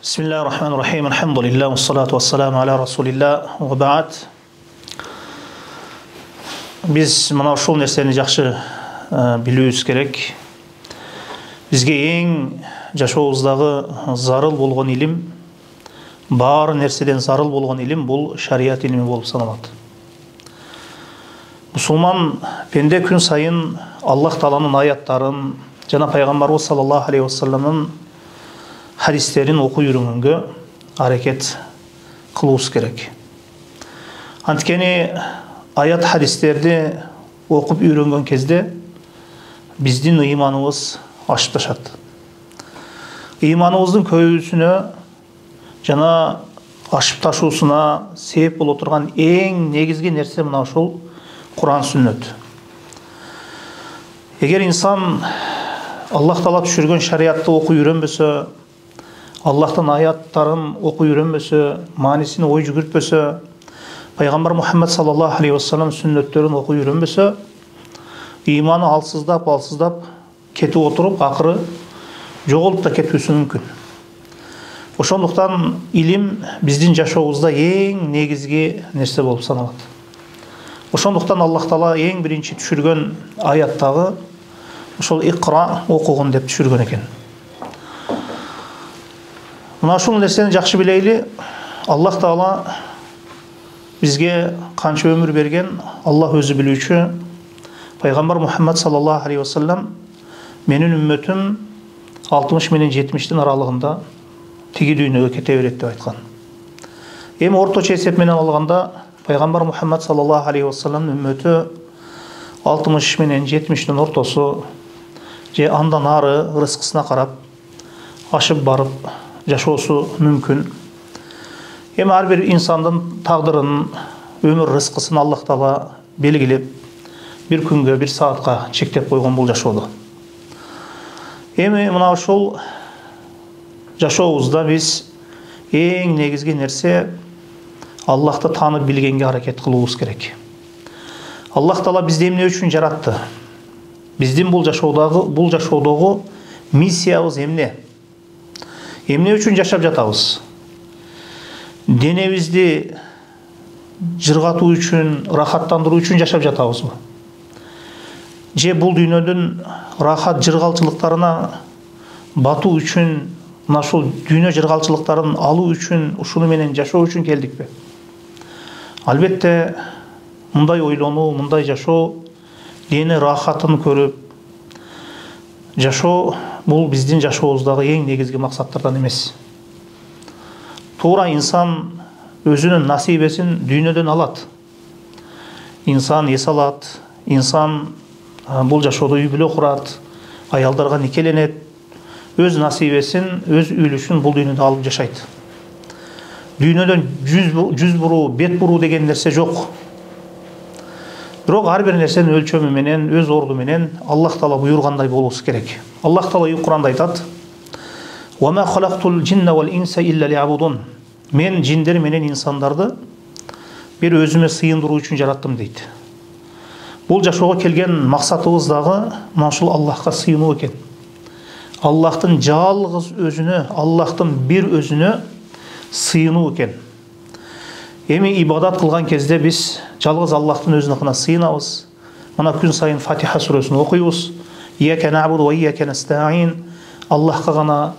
Bismillahirrahmanirrahim. Elhamdülillah ve salatu vesselamu ala Rasulillah ve ba'd. Biz mana ушул нерсени жакшы билүүбүз керек. Бизге эң жашообуздагы зарыл болгон илим, баары нерседен зарыл болгон илим бул шарият илими болуп саналат. Мусулман пенде күн сайын Аллах Тааланын аяттарын жана пайгамбарыбыз саллаллаху алейхи вассаламдын hadislerin oku yürümünge hareket kılığız gerek. Antkeni ayat hadislerde okup yürüngen kezde bizdin imanımız aşıp taşat. İmanımızın köyüsünü jana aşıp taşuusuna sebep bolup oturgan eң негизги нерсе мына ушул Kur'an sünnet. Eğer insan Allah Taala düşürgөн şariatты oku yürünbösө, Allah'tan ayattарын oku yürünmese, manisini oy жүгүртпөсө, Peygamber Muhammed sallallahu aleyhi ve sellem sünnetlerini oku yürünmese, imanı alsыздап кетип отырып, акыры жоголуп да кетүүсү мүмкүн. Ошондуктан илим биздин жашообузда эң негизги нерсе болуп саналат. Ошондуктан Аллах Таала эң биринчи түшүргөн аяттагы ошол икра окугун деп түшүргөн экен. Мына ушул нерсени жакшы билейли. Аллах Таала бизге канча өмүр берген, Аллах өзү билүүчү. Пайгамбар Мухаммад саллаллаху алейхи вассалам менин үммөтүм 60 менен 70-тин аралыгында тиги дүйнөгө кете берет деп айткан. Эми орточо эсеп менен алганда Пайгамбар Мухаммад саллаллаху алейхи вассаламдын үммөтү 60 менен 70-тин ортосу же андан ары рызкысына карап ашып барып жашоосу мүмкүн. Эми ар бир инсандын тагдырын, өмүр рызкысын Аллах Таала белгилеп, бир күнгө, бир саатка чектеп койгон бул жашоодо. Эми мына ушул жашообузда биз эң негизги нерсе Аллахты таанып билгенге аракет кылуубуз керек. Аллах Таала бизди эмне үчүн жаратты? Биздин бул жашоодогу миссиябыз эмне? Эмне үчүн жашап жатабыз? Денебизди жыргатуу үчүн, рахаттандыруу үчүн жашап жатабызбы? Же бул дүйнөдүн рахат жыргалчылыктарына батуу үчүн, мына ушул дүйнө жыргалчылыктарын алуу үчүн, ушуну менен жашоо үчүн келдикпи? Албетте, мындай ойлонуу, мындай жашоо дене рахатын көрүп жашоо бул биздин жашообуздагы эң негизги максаттардан эмес. Туура инсан өзүнүн насибесин дүйнөдөн алат. Инсан эс алат, инсан бул жашоодо үй бүлө курат, аялдарга никеленет, өз насибесин, өз үлүшүн бул дүйнөдө алып жашайт. Дүйнөдөн жүз буруу, бет буруу деген нерсе жок. Бирок ар бир нерсенин өлчөмү менен, өз орду менен Аллах Таала буйргандай болуш керек. Аллах Таала Кур'анда айтат: "Ва ма халактул джинна вал инса илля ли'абудун." Мен жиндер менен инсандарды бир өзүмө сыйындыруу үчүн жараттым дейт. Бул жашоого келген максатыбыз дагы мына ушул Аллахка сыйынуу экен. Аллахтын жалгыз өзүнө, Аллахтын бир өзүнө сыйынуу экен. Эми ибадат кылган кезде биз жалгыз Аллахтын өзүнө гана сыйынабыз. Мына күн сайын Фатиха сүрөсүн окуйбуз. Ияка набуду ва ияка настаин. Аллахка гана,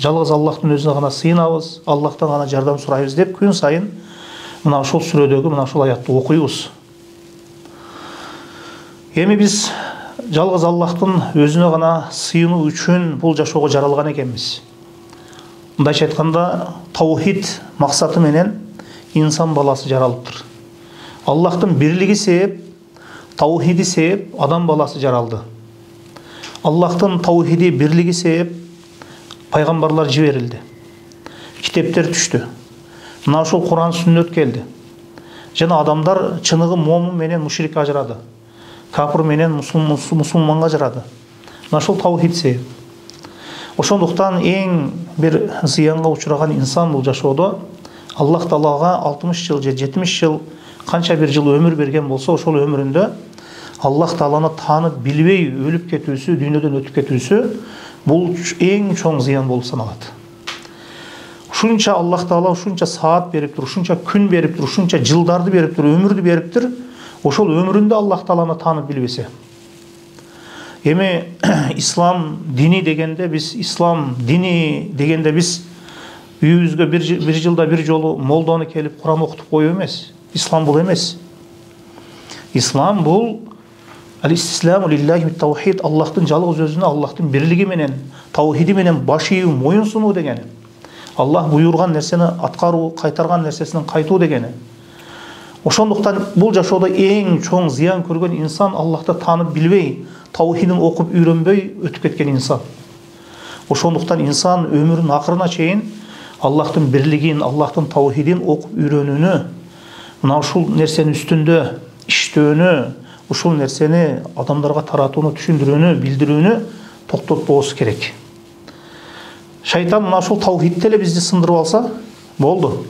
жалгыз Аллахтын өзүнө гана сыйынабыз, Аллахтан гана жардам сурайбыз деп күн сайын мына ушул сүрөдөгү мына ушул аятты окуйбуз. Эми биз жалгыз Аллахтын өзүнө гана сыйынуу үчүн бул жашоого жаралган экенбиз. Мындайча айтканда, таухид максаты менен инсан баласы жаралыптыр. Аллахтын бирлиги себеп, таухиди себеп адам баласы жаралды. Аллахтын таухиди бирлиги себеп пайгамбарлар жиберилди. Китептер түштү. Мына ушул Кур'ан сүннөт келди. Жана адамдар чыныгы момун менен мушрик ажырады. Капыр менен мусулманга ажырады. Мына ушул таухид себеп. Ошондуктан эң бир зыянга учураган инсан бул жашоодо Аллах Таалага 60 жыл же 70 жыл канча бир жыл өмүр берген болсо, ошол өмүрүндө Аллах Тааланы таанып билбей өлүп кетүүсү, дүйнөдөн өтүп кетүүсү бул эң чоң зыян болуп саналат. ушунча Аллах Таала ушунча саат бериптир, ушунча күн бериптир, ушунча жылдарды бериптир, өмүрдү бериптир. Ошол өмүрүндө Аллах Тааланы таанып билбесе. Эми ислам дини дегенде биз үйүбүзгө бир жылда бир жолу молдону келип Куран окутуп коюу эмес. Ислам бул эмес. Ислам бул ал-истисламу лиллахи бит-таухид, Аллахтын жалгыз өзүнө, Аллахтын бирлиги менен, таухиди менен баш ийүү, моюн сунуу дегени. Аллах буйрган нерсени аткаруу, кайтарган нерсесинен кайтуу дегени. Ошондуктан бул жашоодо эң чоң зыян көргөн инсан Аллахты таанып билбей, таухидин окуп үйрөнбөй өтүп кеткен инсан. Ошондуктан инсан өмүрүнүн акырына чейин Аллахтын бирлигин, Аллахтын таухидин окуп үйрөнүүнү, мына ушул нерсенин үстүндө иштөөнү, ушул нерсени адамдарга таратууну, түшүндүрүүнү, билдирүүнү токтотпоосу керек. Шайтан мына ушул таухидти эле бизди сындырып алса, болду.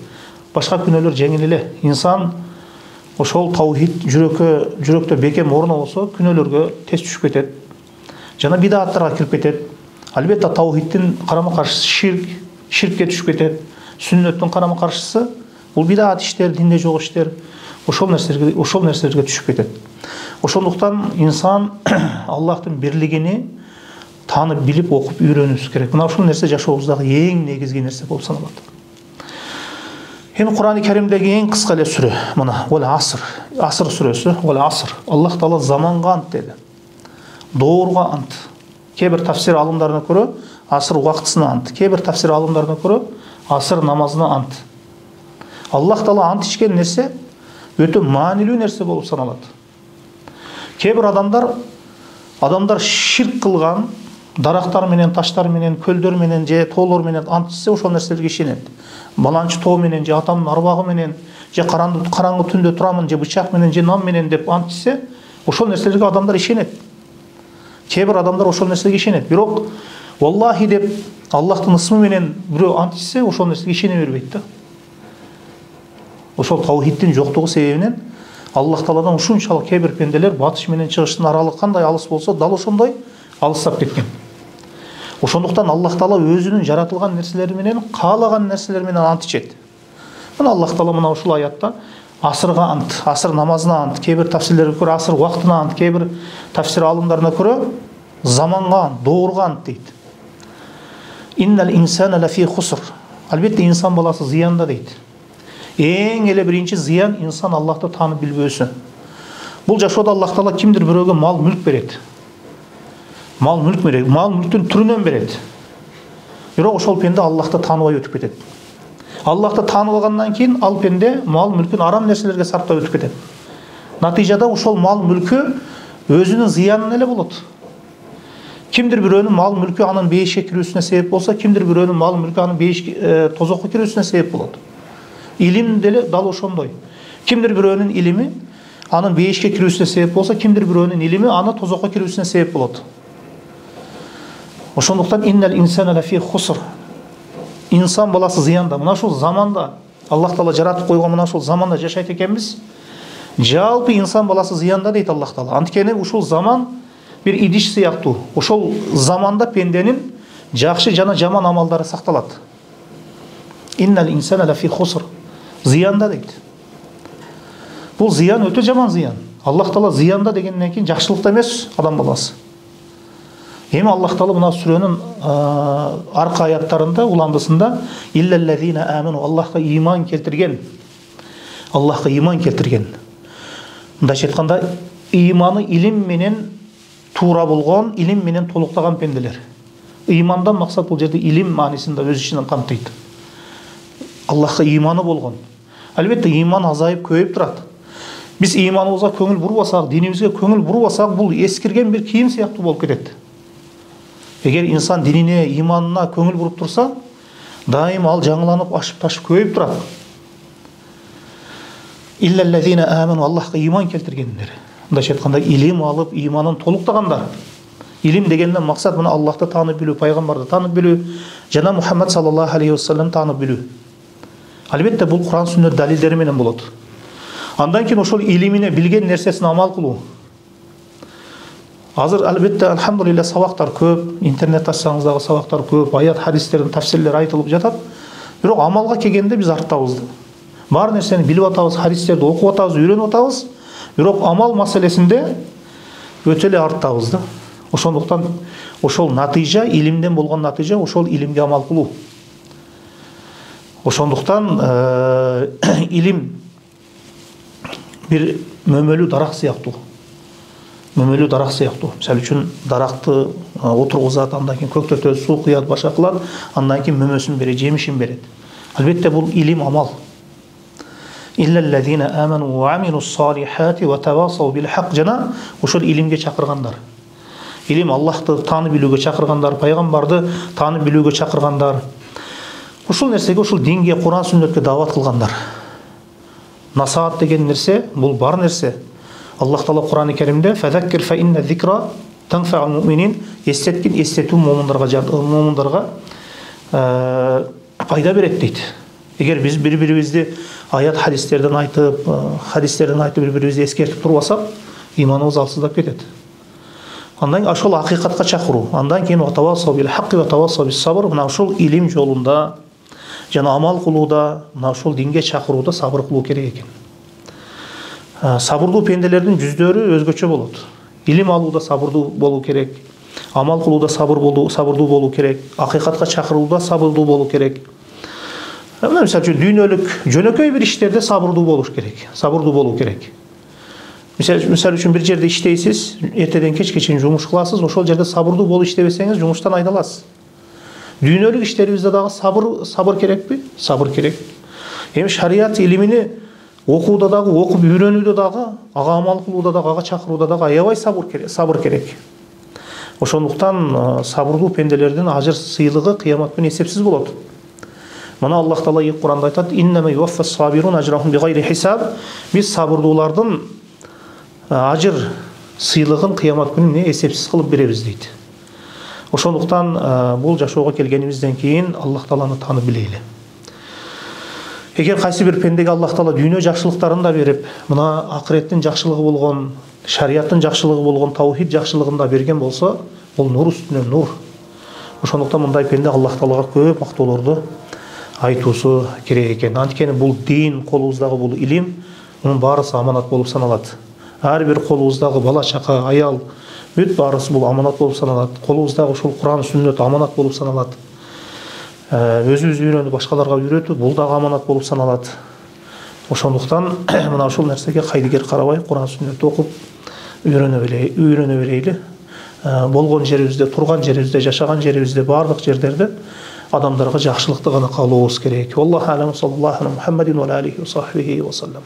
Башка күнөөлөр жеңил эле. Инсан ошол таухид жүрөктө бекем орно болсо, күнөөлөргө тез түшүп кетет. Жана бидаттарга кирип кетет. Албетте таухидтин карама-каршысы ширкке түшүп кетет. Сүннөттүн карама-каршысы бул бидат иштер, динде жок иштер. Ошол нерселерге түшүп кетет. Ошондуктан инсан Аллахтын бирлигини таанып билип окуп үйрөнүшү керек. Мына ушул нерсе жашообуздагы эң негизги нерсе болуп саналат. Эми Кур'ан-ы Керимдеги эң кыска эле сүрө мына Вал Аср, Аср сүрөсү, Вал Аср. Аллах Таала заманга ант деди. Доорго ант. Кээ бир тафсир алымдарына көрө аср убактысына ант. Кээ бир тафсир алымдарына көрө аср намазына ант. Аллах Таала ант ичкен нерсе өтө маанилүү нерсе болуп саналат. Кээ бир адамдар ширк кылган, дарактар менен, таштар менен, көлдөр менен же тоолор менен ант ичсе ошол нерселерге ишенет. Баланчы тоо менен же атамдын арбагы менен же караңгы түндө турамын же бычак менен же нам менен деп ант ичсе, ошол нерселерге адамдар ишенет. Кээ бир адамдар ошол нерселерге ишенет. Бирок валлахи деп Аллахтын ысмы менен бирөө ант ичсе, ошол нерселерге ишене бербейт да. Ошол таухидтин жоктугу себебинен Аллах Тааладан ушунчалык кээ бир пенделер батыш менен чыгыштын аралыгы кандай алыс болсо, дал ошондой алыстап кеткен. Ошондуктан Аллах Таала өзүнүн жаратылган нерселери менен, каалаган нерселер менен ант ичет. Мына Аллах Таала мына ушул аятта асырга ант, асыр намазына ант, кээ бир тафсирлерге көрө асыр убактына ант, кээ бир тафсир алымдарына көрө заманга ант, доорго ант дейт. Иннал инсана лафи хуср. Албетте инсан баласы зыянда дейт. Эң эле биринчи зыян инсан Аллахты таанып билбөөсү. Бул жашоодо Аллах Таала кимдир бирөөгө мал мүлк берет. Мал мүлктүн түрүнөн берет. Бирок ошол пенде Аллахты тааныбай өтүп кетет. Аллахты таанып алгандан кийин ал пенде мал мүлкүн арам нерселерге сарптап өтүп кетет. Натыйжада ошол мал мүлкү өзүнүн зыянына эле болот. Кимдир бирөөнүн мал мүлкү анын бейишке кирүүсүнө себеп болсо, кимдир бирөөнүн мал мүлкү анын бейишке тозокко кирүүсүнө себеп болот. Илим деле дал ошондой. Кимдир бирөөнүн илими анын бейишке кирүүсүнө себеп болсо, кимдир бирөөнүн илими аны тозокко кирүүсүнө себеп болот. Ошондуктан иннал инсана лафи хуср. Инсан баласы зыянда. Мына ушул заманда Аллах Таала жаратып койгон мына ушул заманда жашайт экенбиз. Жалпы инсан баласы зыянда дейт Аллах Таала. Анткени ушул заман бир идиш сыяктуу. Ошол заманда пенденин жакшы жана жаман амалдары сакталат. Иннал инсана лафи хуср. Зыянда дейт. Бул зыян өтө жаман зыян. Аллах Таала зыянда дегенден кийин жакшылыкта эмес адам баласы. Эми Аллах Таала мына сүрөнүн арка аяттарында, уландысында иллаллазина аману, Аллахка иман келтирген. Аллахка иман келтирген. Мындайча айтканда, иманы илим менен туура болгон, илим менен толуктаган пенделер. Имандан максат бул жерде илим маанисинде өз ичинен камтыйт. Аллахка иманы болгон. Албетте иман азайып көбөйүп турат. Биз иманыбызга көңүл бурбасак, динибизге көңүл бурбасак, бул эскирген бир кийим сыяктуу болуп кетет. Эгер инсан динине, иманына көңүл буруп турса, дайым ал жаңыланып, ашып-ташып көбөйүп турат. Иллаллазина аману, Аллахка иман келтиргендер. Мындайча айтканда, илим алып, иманын толуктагандар. Илим дегенден максат мына Аллахты таанып билүү, пайгамбарды таанып билүү, жана Мухаммад саллаллаху алейхи ва саллям таанып билүү. Албетте бул Кур'ан сүннөт далилдери менен болот. Андан кийин ошол илимине, билген нерсесине амал кылуу. Азыр албетте алхамдулилля сабактар көп, интернет ачсаңыз дагы сабактар көп, аят хадистердин тафсирлери айтылып жатат. Бирок амалга келгенде биз арттабыз. Бар нерсени билип атабыз, хадистерди окуп атабыз, үйрөнүп атабыз. Бирок амал маселесинде өтө эле арттабыз да. Ошондуктан ошол натыйжа, илимден болгон натыйжа ошол илимге амал кылуу. Ошондуктан илим бир мөмөлүү дарак сыяктуу. Мөмөлүү дарак сыяктуу. Мисалы үчүн даракты отургузат, андан кийин көктөтөт, суу куят, башка кылат, андан кийин мөмөсүн берет, жемишин берет. Албетте бул илим амал. Иллаллазина аману ва амилус салихати ва тавасау бил хак жана ошол илимге чакыргандар. Илим Аллахты таанып билүүгө чакыргандар, пайгамбарды таанып билүүгө чакыргандар. Ушул нерсеге, ушул динге, Кур'ан сүннөткө даават кылгандар. Насаат деген нерсе бул бар нерсе. Аллах Таала Кур'ан-ы Керимде фазаккир фа инна зикра танфаул муъминин, эстеткин эстетүү момундарга пайда берет дейт. Эгер биз бири-бирибизди аят хадистерден айтып бири-бирибизди эскертип турбасак, иманыбыз алсыздап кетет. Андан кийин ошол акыйкатка чакыруу, андан кийин тавассау бил хакки ва тавассау бис сабр, мына ушул илим жолунда жана амал кылууда, мына ушул динге чакырууда сабыр кылуу керек экен. Сабырдуу пенделердин жүздөрү өзгөчө болот. Илим алууда сабырдуу болуу керек, амал кылууда сабырдуу болуу керек, акыйкатка чакырууда сабырдуу болуу керек. Мисалы үчүн дүйнөлүк жөнөкөй бир иштерде сабырдуу болуш керек, сабырдуу болуу керек. Мисалы үчүн бир жерде иштейсиз, эртеден кечке чейин жумуш кыласыз, ошол жерде сабырдуу болуп иштебесеңиз жумуштан айдаласыз. Дүйнөлүк иштерибизде дагы сабыр керекпи? Сабыр керек. Эми шарият илимини окууда дагы, окуп үйрөнүүдө дагы, ага амал кылууда дагы, ага чакырууда дагы аябай сабыр керек. Ошондуктан сабырдуу пенделердин ажыр сыйлыгы кыямат күнү эсепсиз болот. Мына Аллах Таала Кур'анда айтат: "Иннама юваффас сабирун ажрахум бигайри хисаб". Биз сабырдуулардын ажыр сыйлыгын кыямат күнү эсепсиз кылып беребиз дейт. Ошондуктан бул жашоого келгенибизден кийин Аллах Тааланы таанып билейли. Эгер кайсы бир пендеге Аллах Таала дүйнө жакшылыктарын да берип, мына акыреттин жакшылыгы болгон, шариаттын жакшылыгы болгон, таухид жакшылыгын да берген болсо, бул нур үстүнөн нур. Ошондуктан мындай пенде Аллах Таалага көп мактоолорду айтуусу керек экен. Анткени бул дин, колубуздагы бул илим, мунун баарысы аманат болуп саналат. Ар бир колубуздагы бала чака, аял, бүт баарысы бул аманат болуп саналат. Колубуздагы ушул Кур'ан сүннөт аманат болуп саналат. Өзүбүз үйрөнүп башкаларга үйрөтүү бул дагы аманат болуп саналат. Ошондуктан мына ушул нерсеге кайдыгер карабай Кур'ан сүннөттү окуп үйрөнө берейли. Болгон жерибизде, турган жерибизде, жашаган жерибизде, бардык жерлерде адамдарга жакшылыкты гана каалообуз керек. Аллаху алам, саллаллаху алейхи ва саллям.